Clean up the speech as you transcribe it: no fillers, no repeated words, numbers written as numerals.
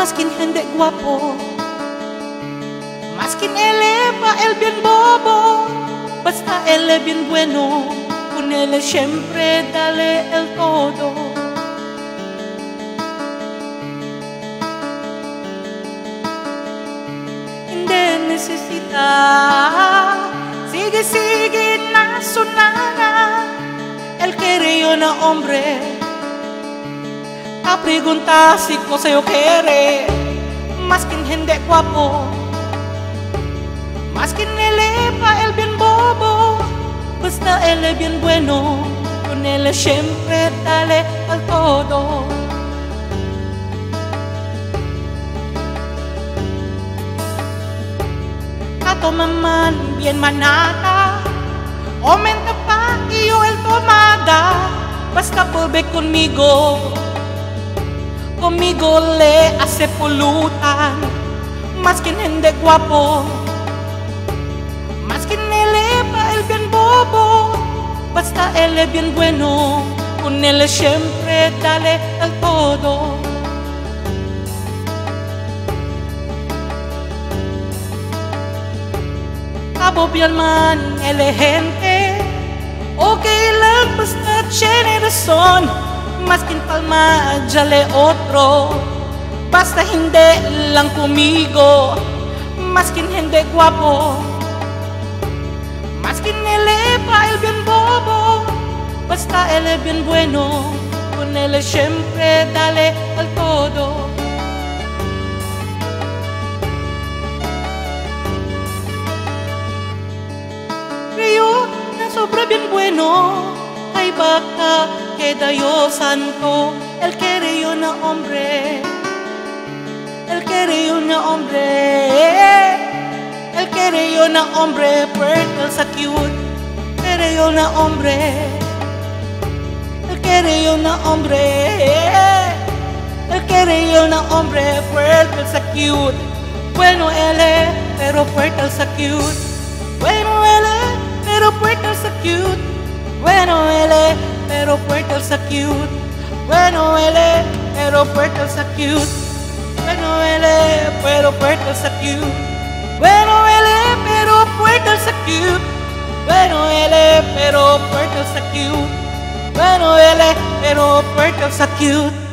maskin hindi guwapo, maskin eleva el bien bobo, basta él es bien bueno, con él siempre dale el todo. Hindi necesita, sigue na sonana, él quiere una hombre. A pregunta si cosa yo quiere, maskin hindi guapo, maskin eleva el bien bobo, basta él es bien bueno, con él siempre dale al todo. Tato maman bien manada, aumenta pa iyo el tomada, basta vuelve conmigo. Conmigo le hace pulutan, maskin hindi guapo, maskin eleva el bien bobo, basta él es bien bueno, con él siempre dale al todo. Cabo bien man él es gente, okay lang basta tiene razón. Maskin palma, jale otro, basta hindi lang conmigo, maskin hindi guapo, maskin eleva el bien bobo, basta él es bien bueno, con él siempre dale al todo. Río na sobra bien bueno, ay baka queda yo santo, él quiere una hombre, él quiere una hombre, él quiere una hombre, pero sa cute, quiere una hombre, él quiere una hombre, él quiere una hombre, pero sa cute, bueno él es, pero pero sa cute, bueno él es, pero sa cute. Bueno él es, pero puerto sa cute. Bueno él es, pero puerto sa cute. Bueno él es, pero puerto sa cute. Bueno él es, pero puerto sa cute. Bueno él es, pero puerto sa cute. Bueno él es, pero puerto sa cute.